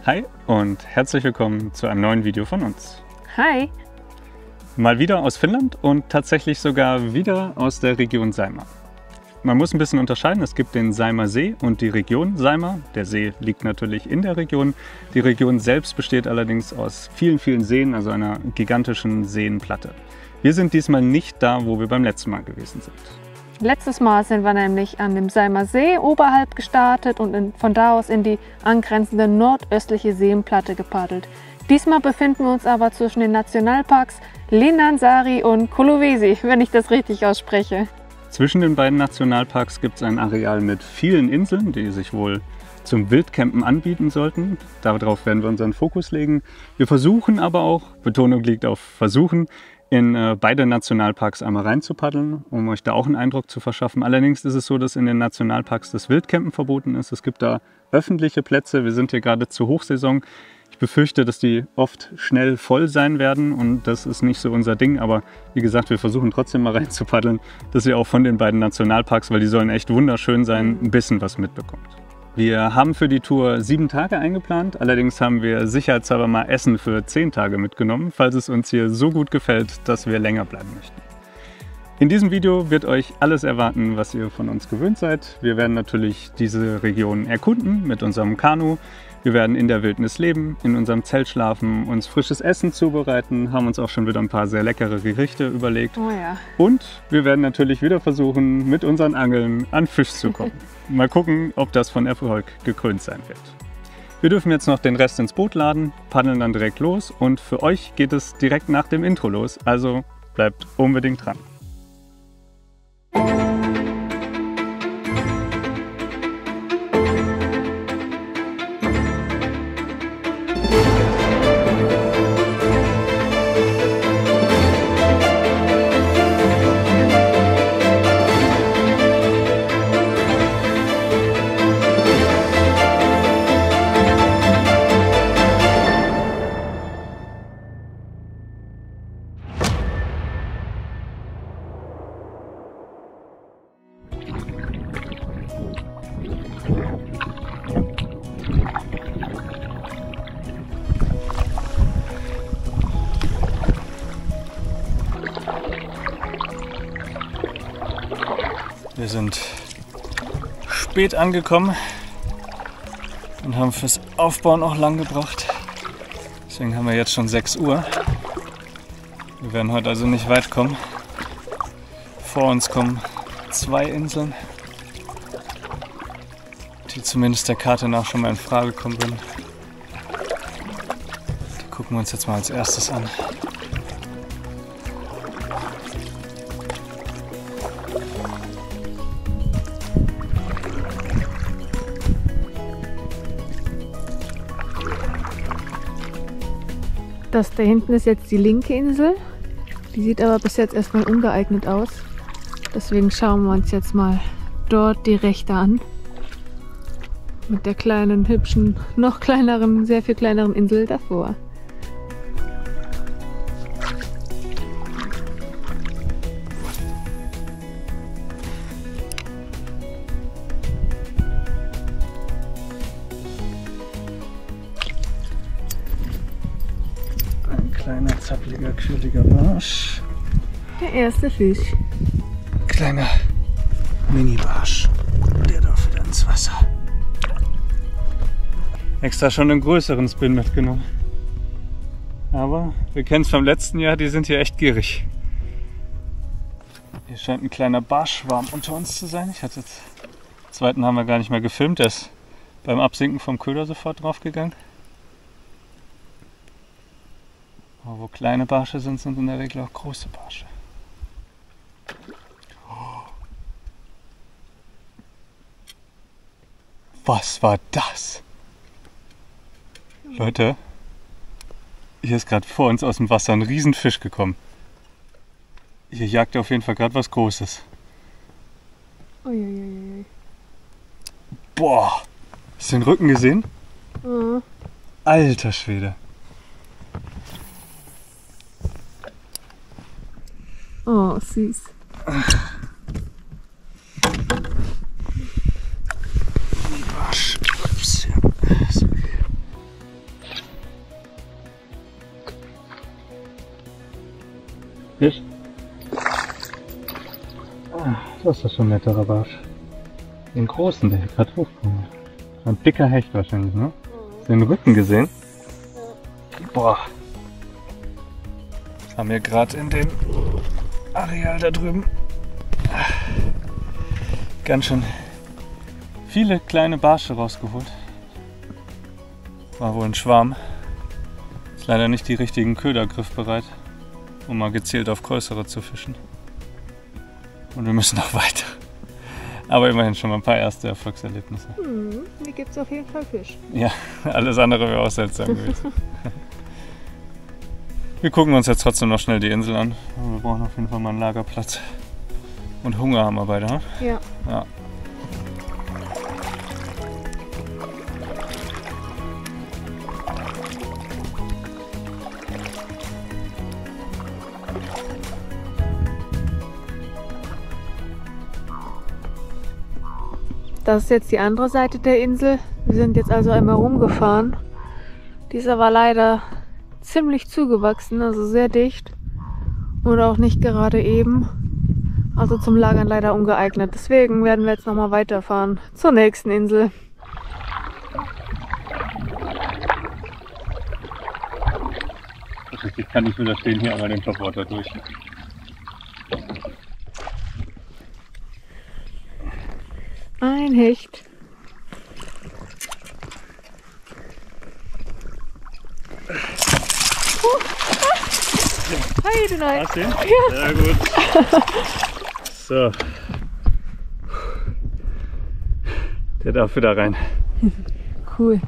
Hi und herzlich willkommen zu einem neuen Video von uns. Hi! Mal wieder aus Finnland und tatsächlich sogar wieder aus der Region Saimaa. Man muss ein bisschen unterscheiden, es gibt den Saimaa See und die Region Saimaa. Der See liegt natürlich in der Region. Die Region selbst besteht allerdings aus vielen, vielen Seen, also einer gigantischen Seenplatte. Wir sind diesmal nicht da, wo wir beim letzten Mal gewesen sind. Letztes Mal sind wir nämlich an dem Saimaa See oberhalb gestartet und von da aus in die angrenzende nordöstliche Seenplatte gepaddelt. Diesmal befinden wir uns aber zwischen den Nationalparks Linnansaari und Kulovesi, wenn ich das richtig ausspreche. Zwischen den beiden Nationalparks gibt es ein Areal mit vielen Inseln, die sich wohl zum Wildcampen anbieten sollten. Darauf werden wir unseren Fokus legen. Wir versuchen aber auch, Betonung liegt auf versuchen, in beide Nationalparks einmal reinzupaddeln, um euch da auch einen Eindruck zu verschaffen. Allerdings ist es so, dass in den Nationalparks das Wildcampen verboten ist. Es gibt da öffentliche Plätze. Wir sind hier gerade zur Hochsaison. Ich befürchte, dass die oft schnell voll sein werden und das ist nicht so unser Ding. Aber wie gesagt, wir versuchen trotzdem mal reinzupaddeln, dass ihr auch von den beiden Nationalparks, weil die sollen echt wunderschön sein, ein bisschen was mitbekommt. Wir haben für die Tour 7 Tage eingeplant, allerdings haben wir sicherheitshalber mal Essen für 10 Tage mitgenommen, falls es uns hier so gut gefällt, dass wir länger bleiben möchten. In diesem Video wird euch alles erwarten, was ihr von uns gewöhnt seid. Wir werden natürlich diese Region erkunden mit unserem Kanu. Wir werden in der Wildnis leben, in unserem Zelt schlafen, uns frisches Essen zubereiten, haben uns auch schon wieder ein paar sehr leckere Gerichte überlegt. Oh ja. Und wir werden natürlich wieder versuchen, mit unseren Angeln an Fisch zu kommen. Mal gucken, ob das von Erfolg gekrönt sein wird. Wir dürfen jetzt noch den Rest ins Boot laden, paddeln dann direkt los und für euch geht es direkt nach dem Intro los, also bleibt unbedingt dran. Wir sind spät angekommen und haben fürs Aufbauen auch lang gebraucht. Deswegen haben wir jetzt schon 6 Uhr. Wir werden heute also nicht weit kommen. Vor uns kommen 2 Inseln, die zumindest der Karte nach schon mal in Frage kommen würden. Die gucken wir uns jetzt mal als erstes an. Das da hinten ist jetzt die linke Insel. Die sieht aber bis jetzt erstmal ungeeignet aus. Deswegen schauen wir uns jetzt mal dort die rechte an. Mit der kleinen, hübschen, noch kleineren, sehr viel kleineren Insel davor. Kleiner, zappliger, quirliger Barsch. Der erste Fisch. Kleiner Mini-Barsch. Der darf wieder ins Wasser. Extra schon einen größeren Spin mitgenommen. Aber wir kennen es vom letzten Jahr, die sind hier echt gierig. Hier scheint ein kleiner Barschschwarm unter uns zu sein. Den zweiten haben wir gar nicht mehr gefilmt. Der ist beim Absinken vom Köder sofort draufgegangen. Aber wo kleine Barsche sind, sind in der Regel auch große Barsche. Was war das? Leute, hier ist gerade vor uns aus dem Wasser ein Riesenfisch gekommen. Hier jagt auf jeden Fall gerade was Großes. Uiuiui. Boah, hast du den Rücken gesehen? Mhm. Alter Schwede. Oh, süß. was ist das für ein netterer Barsch? Den großen, der hier gerade hochkommt. Ein dicker Hecht wahrscheinlich, ne? Hast du den Rücken gesehen? Boah. Haben wir gerade in dem Areal da drüben ganz schön viele kleine Barsche rausgeholt. War wohl ein Schwarm. Ist leider nicht die richtigen Köder griffbereit, um mal gezielt auf größere zu fischen. Und wir müssen noch weiter. Aber immerhin schon mal ein paar erste Erfolgserlebnisse. Hier gibt es auf jeden Fall Fisch. Ja, alles andere wäre auch seltsam gewesen. Wir gucken uns jetzt trotzdem noch schnell die Insel an. Wir brauchen auf jeden Fall mal einen Lagerplatz. Und Hunger haben wir beide, ne? Ja. Ja. Das ist jetzt die andere Seite der Insel. Wir sind jetzt also einmal rumgefahren. Die ist aber leider ziemlich zugewachsen, also sehr dicht und auch nicht gerade eben. Also zum Lagern leider ungeeignet. Deswegen werden wir jetzt nochmal weiterfahren zur nächsten Insel. Ich kann nicht widerstehen, hier einmal den Topwater durch. Ein Hecht. Heidenei. Hast du ihn? Ja. Sehr gut. So. Der darf wieder rein. Cool.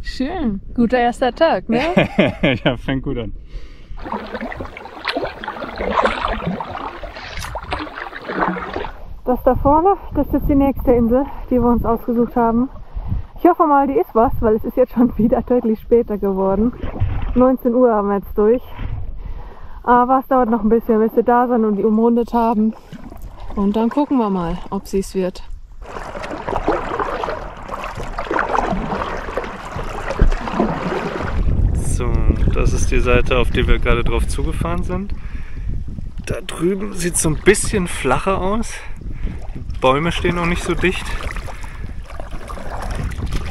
Schön. Guter erster Tag, ne? Ja, fängt gut an. Das da vorne, das ist jetzt die nächste Insel, die wir uns ausgesucht haben. Ich hoffe mal, die ist was, weil es ist jetzt schon wieder deutlich später geworden. 19 Uhr haben wir jetzt durch. Aber es dauert noch ein bisschen, bis wir da sind und die umrundet haben. Und dann gucken wir mal, ob sie es wird. So, das ist die Seite, auf die wir gerade drauf zugefahren sind. Da drüben sieht es so ein bisschen flacher aus. Die Bäume stehen noch nicht so dicht.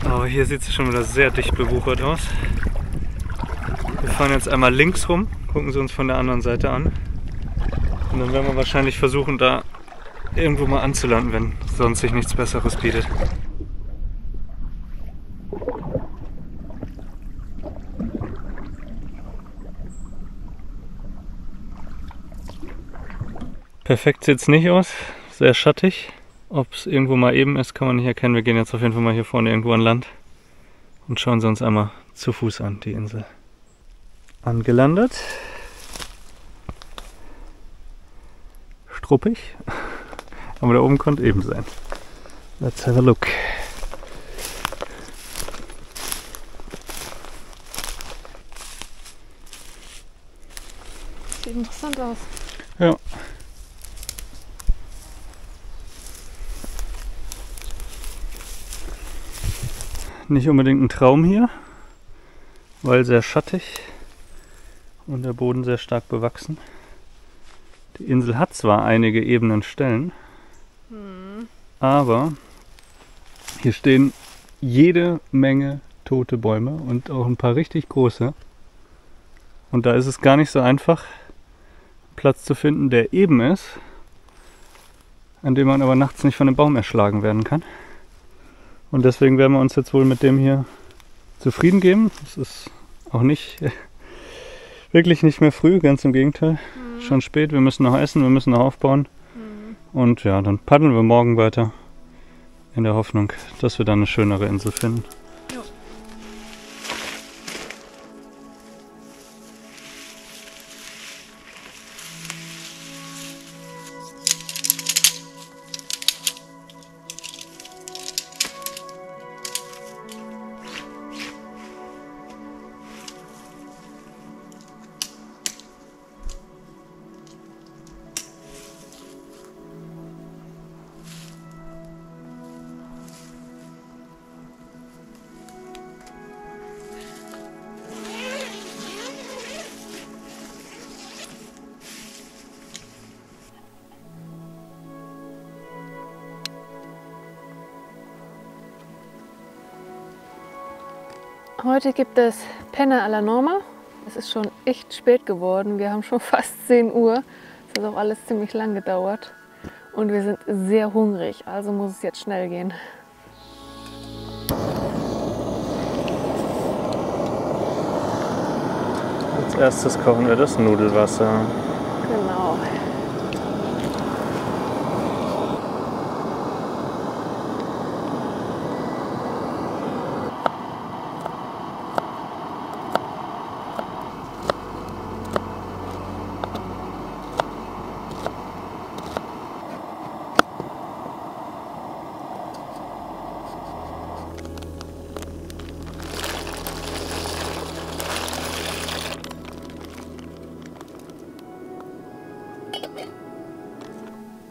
Aber hier sieht es schon wieder sehr dicht bewuchert aus. Wir fahren jetzt einmal links rum, gucken sie uns von der anderen Seite an. Und dann werden wir wahrscheinlich versuchen, da irgendwo mal anzulanden, wenn sonst sich nichts Besseres bietet. Perfekt sieht es nicht aus, sehr schattig. Ob es irgendwo mal eben ist, kann man nicht erkennen. Wir gehen jetzt auf jeden Fall mal hier vorne irgendwo an Land und schauen sie uns einmal zu Fuß an, die Insel. Angelandet. Struppig, aber da oben konnte eben sein. Let's have a look. Sieht interessant aus. Ja. Nicht unbedingt ein Traum hier, weil sehr schattig und der Boden sehr stark bewachsen. Die Insel hat zwar einige ebenen Stellen, aber hier stehen jede Menge tote Bäume und auch ein paar richtig große. Und da ist es gar nicht so einfach, Platz zu finden, der eben ist, an dem man aber nachts nicht von dem Baum erschlagen werden kann. Und deswegen werden wir uns jetzt wohl mit dem hier zufrieden geben. Es ist auch nicht wirklich nicht mehr früh, ganz im Gegenteil. Schon spät, wir müssen noch essen, wir müssen noch aufbauen. Und ja, dann paddeln wir morgen weiter in der Hoffnung, dass wir dann eine schönere Insel finden. Heute gibt es Penne alla Norma. Es ist schon echt spät geworden. Wir haben schon fast 10 Uhr. Es hat auch alles ziemlich lang gedauert. Und wir sind sehr hungrig, also muss es jetzt schnell gehen. Als erstes kochen wir das Nudelwasser. Genau.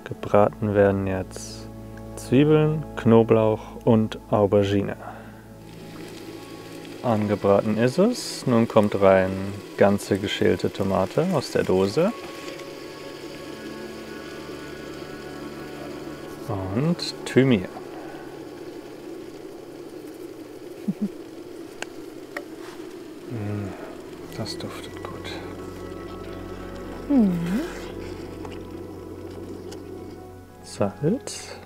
Gebraten werden jetzt Zwiebeln, Knoblauch und Aubergine. Angebraten ist es. Nun kommt rein ganze geschälte Tomate aus der Dose. Und Thymian. Das duftet gut. Salz,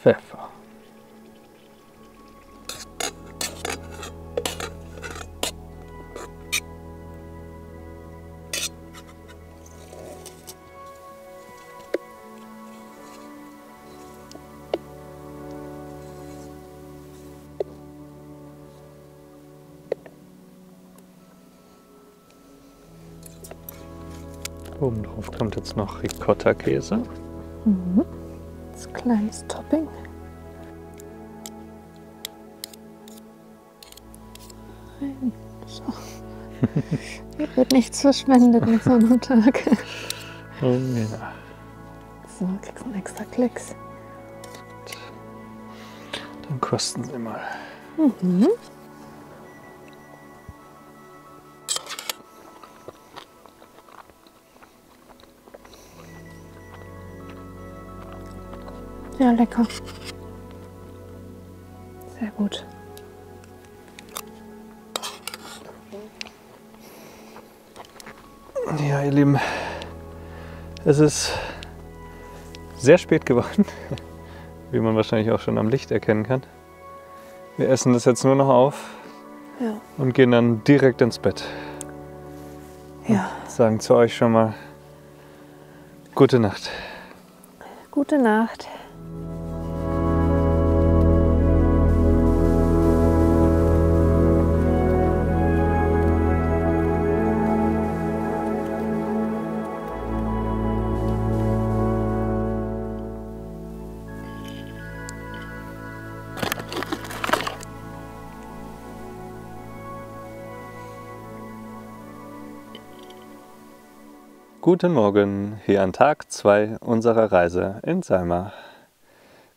Pfeffer. Oben drauf kommt jetzt noch Ricotta-Käse. Das kleines Topping. So. Hier wird nichts verschwendet mit so einem Tag. Oh, ja. So, kriegst einen extra Klecks. Dann kosten Sie mal. Ja, lecker. Sehr gut. Ja, ihr Lieben, es ist sehr spät geworden, wie man wahrscheinlich auch schon am Licht erkennen kann. Wir essen das jetzt nur noch auf und gehen dann direkt ins Bett. Ja. Und sagen zu euch schon mal gute Nacht. Gute Nacht. Guten Morgen, hier an Tag 2 unserer Reise in Salma.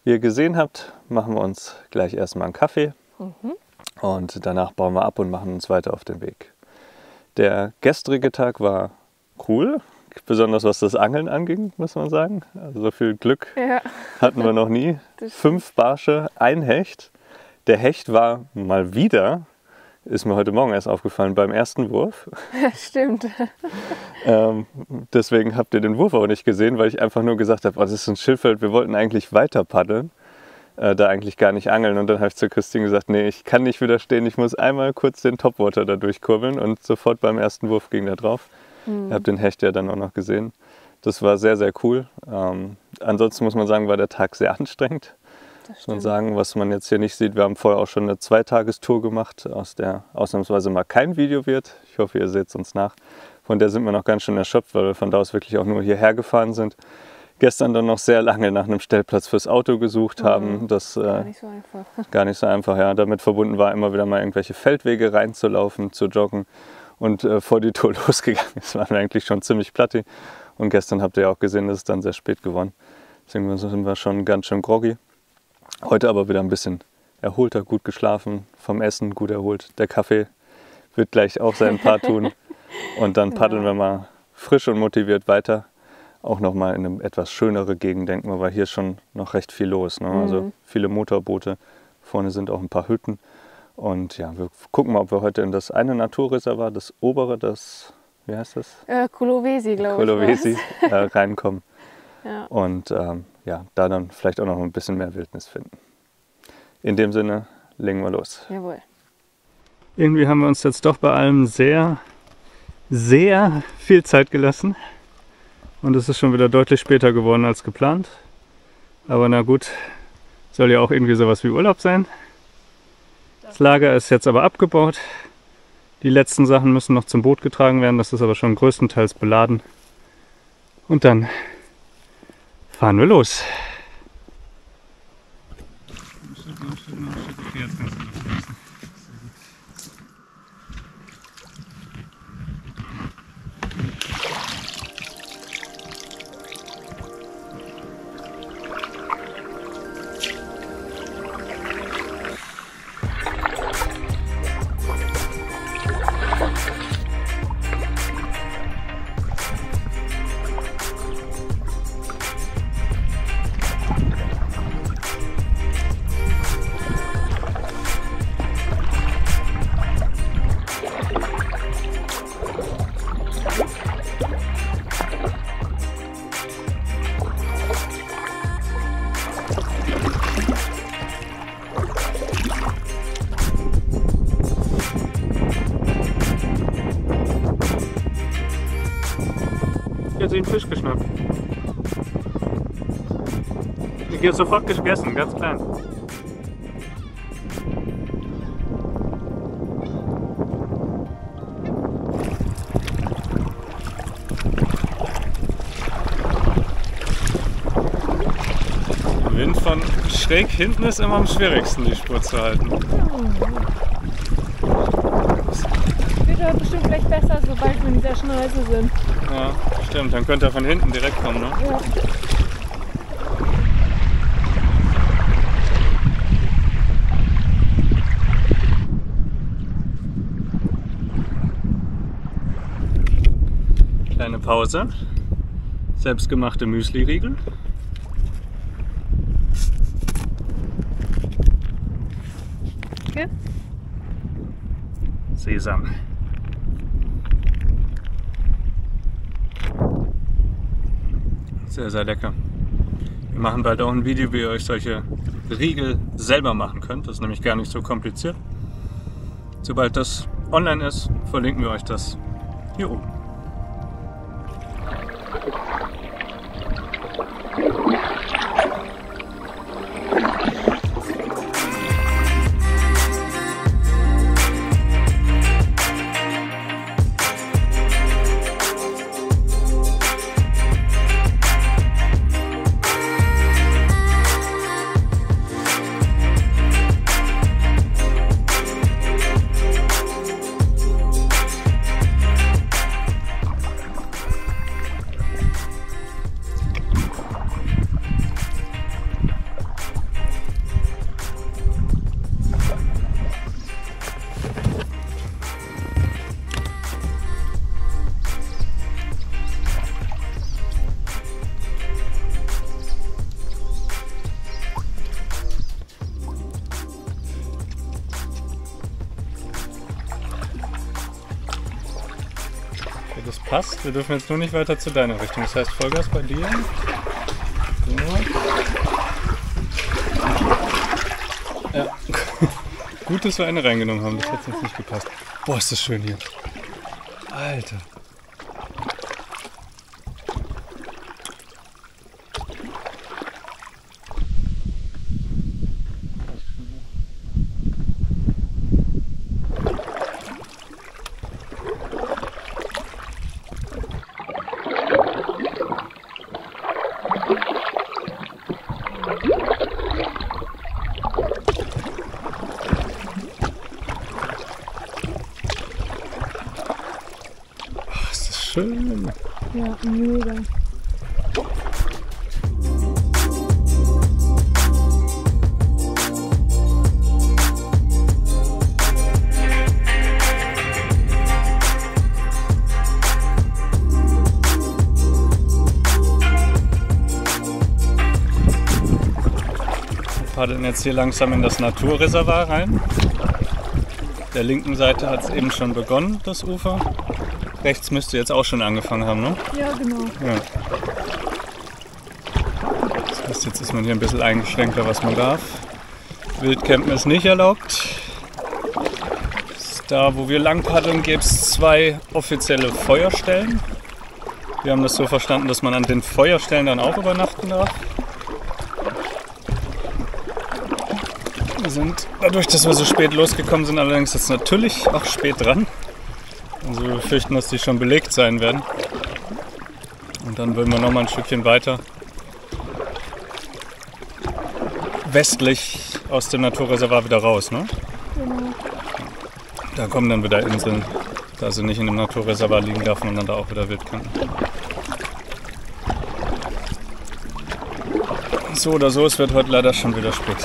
Wie ihr gesehen habt, machen wir uns gleich erstmal einen Kaffee und danach bauen wir ab und machen uns weiter auf den Weg. Der gestrige Tag war cool, besonders was das Angeln anging, muss man sagen. Also so viel Glück hatten wir noch nie. 5 Barsche, 1 Hecht. Der Hecht war mal wieder, ist mir heute Morgen erst aufgefallen, beim ersten Wurf. Stimmt. Deswegen habt ihr den Wurf auch nicht gesehen, weil ich einfach nur gesagt habe, oh, das ist ein Schilffeld, wir wollten eigentlich weiter paddeln, da eigentlich gar nicht angeln. Und dann habe ich zu Christine gesagt, nee, ich kann nicht widerstehen, ich muss einmal kurz den Topwater da durchkurbeln. Und sofort beim ersten Wurf ging der drauf. Ihr habt den Hecht ja dann auch noch gesehen. Das war sehr, sehr cool. Ansonsten muss man sagen, war der Tag sehr anstrengend. Muss man sagen, was man jetzt hier nicht sieht, wir haben vorher auch schon eine 2-Tagestour gemacht, aus der ausnahmsweise mal kein Video wird. Ich hoffe, ihr seht es uns nach. Von der sind wir noch ganz schön erschöpft, weil wir von da aus wirklich auch nur hierher gefahren sind. Gestern dann noch sehr lange nach einem Stellplatz fürs Auto gesucht haben. Das Gar nicht so einfach. gar nicht so einfach, ja. Damit verbunden war immer wieder mal irgendwelche Feldwege reinzulaufen, zu joggen und vor die Tour losgegangen. Das waren wir eigentlich schon ziemlich platt. Und gestern habt ihr ja auch gesehen, dass es dann sehr spät geworden. Deswegen sind wir schon ganz schön groggy. Heute aber wieder ein bisschen erholter, gut geschlafen, vom Essen gut erholt. Der Kaffee wird gleich auch seinen Part tun. Und dann paddeln wir mal frisch und motiviert weiter. Auch nochmal in eine etwas schönere Gegend, denken wir, weil hier schon noch recht viel los. Ne? Also viele Motorboote, Vorne sind auch ein paar Hütten. Und ja, wir gucken mal, ob wir heute in das eine Naturreservat, das obere, das, wie heißt das? Kulovesi, glaube ich. Kulovesi, reinkommen. Ja. Und ja, da dann vielleicht auch noch ein bisschen mehr Wildnis finden. In dem Sinne, legen wir los. Jawohl. Irgendwie haben wir uns jetzt doch bei allem sehr, sehr viel Zeit gelassen. Und es ist schon wieder deutlich später geworden als geplant. Aber na gut, soll ja auch irgendwie sowas wie Urlaub sein. Das Lager ist jetzt aber abgebaut. Die letzten Sachen müssen noch zum Boot getragen werden. Das ist aber schon größtenteils beladen. Und dann fahren wir los. Jetzt den Fisch geschnappt. Ich habe sofort gegessen, ganz klein. Wind von schräg hinten ist immer am schwierigsten, die Spur zu halten. Wird aber bestimmt gleich besser, sobald wir in dieser Schneise sind. Ja, stimmt. Dann könnte er von hinten direkt kommen, ne? Ja. Kleine Pause. Selbstgemachte Müsli-Riegel. Okay. Sesam. Sehr, sehr lecker. Wir machen bald auch ein Video, wie ihr euch solche Riegel selber machen könnt. Das ist nämlich gar nicht so kompliziert. Sobald das online ist, verlinken wir euch das hier oben. Das passt. Wir dürfen jetzt nur nicht weiter zu deiner Richtung. Das heißt Vollgas bei dir. So. Ja. Gut, dass wir eine reingenommen haben. Das hat jetzt nicht gepasst. Boah, ist das schön hier. Alter. Schön. Ja, mega. Paddeln jetzt hier langsam in das Naturreservat rein. Der linken Seite hat es eben schon begonnen, das Ufer. Rechts müsste jetzt auch schon angefangen haben, ne? Ja, genau. Ja. Das heißt, jetzt ist man hier ein bisschen eingeschränkter, was man darf. Wildcampen ist nicht erlaubt. Da, wo wir lang paddeln, gibt es 2 offizielle Feuerstellen. Wir haben das so verstanden, dass man an den Feuerstellen dann auch übernachten darf. Wir sind dadurch, dass wir so spät losgekommen sind, allerdings jetzt natürlich auch spät dran. Also wir befürchten, dass die schon belegt sein werden. Und dann würden wir noch mal ein Stückchen weiter westlich aus dem Naturreservat wieder raus, ne? Genau. Da kommen dann wieder Inseln. Da sie nicht in dem Naturreservat liegen, darf man dann da auch wieder wild campen. So oder so, es wird heute leider schon wieder spät.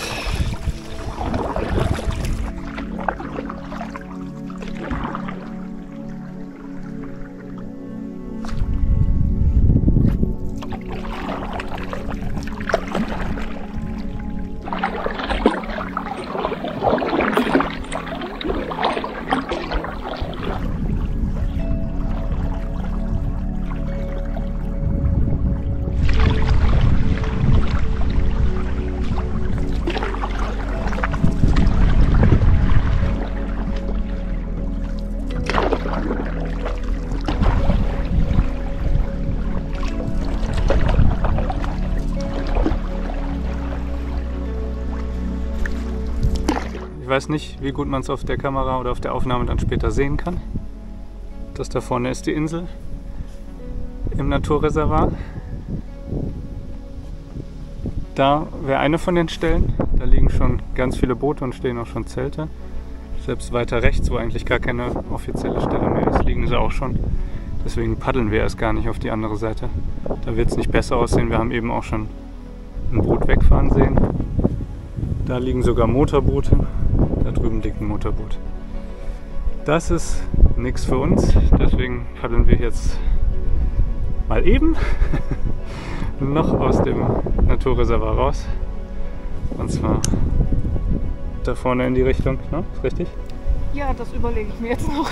Ich weiß nicht, wie gut man es auf der Kamera oder auf der Aufnahme dann später sehen kann. Das da vorne ist die Insel im Naturreservat. Da wäre eine von den Stellen. Da liegen schon ganz viele Boote und stehen auch schon Zelte. Selbst weiter rechts, wo eigentlich gar keine offizielle Stelle mehr ist, liegen sie auch schon. Deswegen paddeln wir erst gar nicht auf die andere Seite. Da wird es nicht besser aussehen. Wir haben eben auch schon ein Boot wegfahren sehen. Da liegen sogar Motorboote. Da drüben liegt ein Motorboot. Das ist nichts für uns, deswegen paddeln wir jetzt mal eben noch aus dem Naturreservat raus. Und zwar da vorne in die Richtung, ne? Ist richtig? Ja, das überlege ich mir jetzt noch.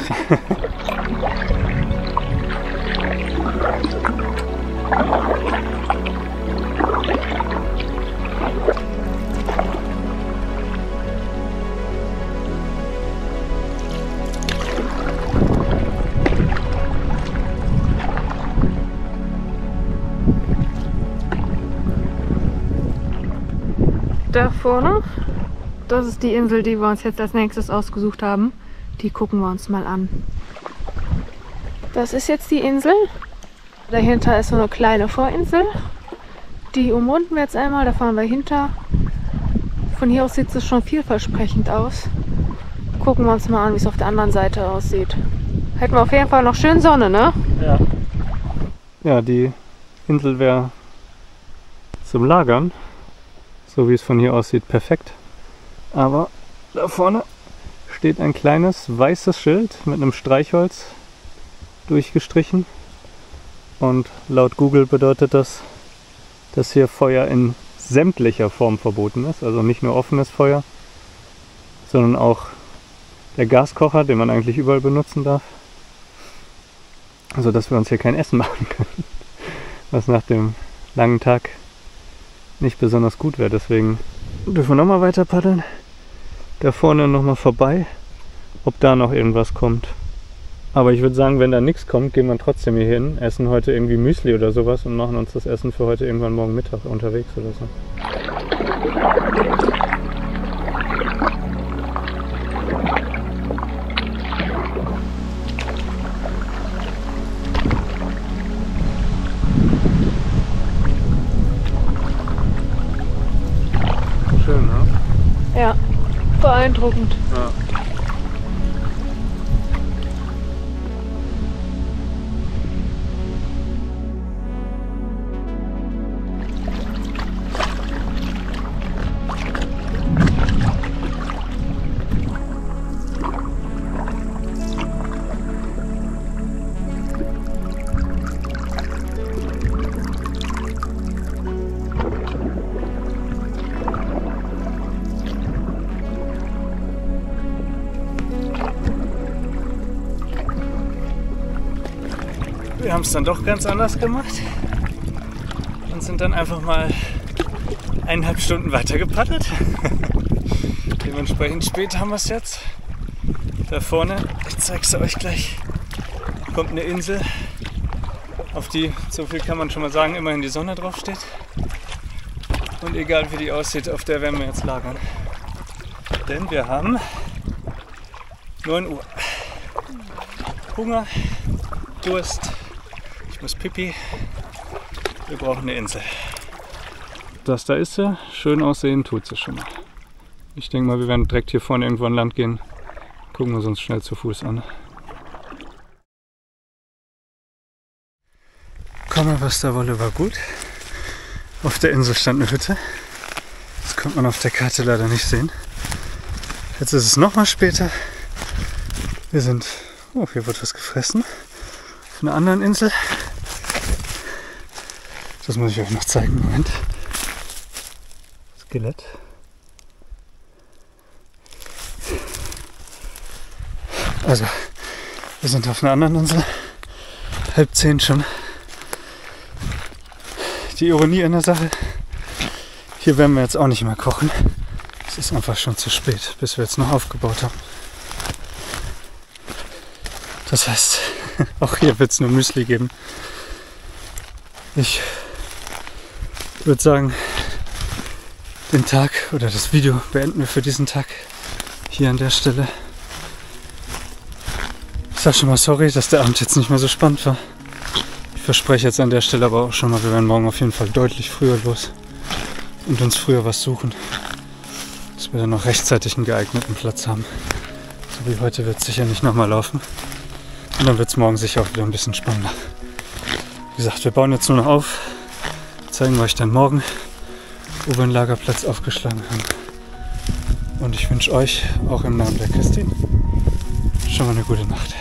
Da vorne, das ist die Insel, die wir uns jetzt als nächstes ausgesucht haben. Die gucken wir uns mal an. Das ist jetzt die Insel. Dahinter ist so eine kleine Vorinsel. Die umrunden wir jetzt einmal, da fahren wir hinter. Von hier aus sieht es schon vielversprechend aus. Gucken wir uns mal an, wie es auf der anderen Seite aussieht. Hätten wir auf jeden Fall noch schön Sonne, ne? Ja. Ja, die Insel wäre zum Lagern. So wie es von hier aussieht, perfekt. Aber da vorne steht ein kleines weißes Schild mit einem Streichholz durchgestrichen. Und laut Google bedeutet das, dass hier Feuer in sämtlicher Form verboten ist. Also nicht nur offenes Feuer, sondern auch der Gaskocher, den man eigentlich überall benutzen darf. Also dass wir uns hier kein Essen machen können. Was nach dem langen Tag nicht besonders gut wäre. Deswegen dürfen wir nochmal weiter paddeln. Da vorne nochmal vorbei, ob da noch irgendwas kommt. Aber ich würde sagen, wenn da nichts kommt, gehen wir trotzdem hier hin, essen heute irgendwie Müsli oder sowas und machen uns das Essen für heute irgendwann morgen Mittag unterwegs oder so. Schön, ne? Ja, beeindruckend. Ja. es dann doch ganz anders gemacht und sind dann einfach mal 1,5 Stunden weiter gepaddelt. Dementsprechend spät haben wir es jetzt. Da vorne, ich zeige es euch gleich, kommt eine Insel, auf die, so viel kann man schon mal sagen, immerhin die Sonne drauf steht. Und egal wie die aussieht, auf der werden wir jetzt lagern. Denn wir haben 9 Uhr. Hunger, Durst, ich muss pipi, wir brauchen eine Insel. Das da ist sie, schön aussehen tut sie schon mal. Ich denke mal, wir werden direkt hier vorne irgendwo an Land gehen. Gucken wir uns schnell zu Fuß an. Komme, was da wolle, war gut. Auf der Insel stand eine Hütte. Das konnte man auf der Karte leider nicht sehen. Jetzt ist es noch mal später. Wir sind, oh, hier wird was gefressen. Auf einer anderen Insel. Das muss ich euch noch zeigen. Moment. Skelett. Also, wir sind auf einer anderen Insel. 9:30 schon. Die Ironie in der Sache, hier werden wir jetzt auch nicht mehr kochen. Es ist einfach schon zu spät, bis wir jetzt noch aufgebaut haben. Das heißt, auch hier wird es nur Müsli geben. Ich würde sagen, den Tag oder das Video beenden wir für diesen Tag hier an der Stelle. Ich sag schon mal sorry, dass der Abend jetzt nicht mehr so spannend war. Ich verspreche jetzt an der Stelle aber auch schon mal, wir werden morgen auf jeden Fall deutlich früher los und uns früher was suchen, dass wir dann noch rechtzeitig einen geeigneten Platz haben. So wie heute wird es sicher nicht nochmal laufen. Und dann wird es morgen sicher auch wieder ein bisschen spannender. Wie gesagt, wir bauen jetzt nur noch auf, zeigen wir euch dann morgen, wo wir einen Lagerplatz aufgeschlagen haben. Und ich wünsche euch, auch im Namen der Christine, schon mal eine gute Nacht.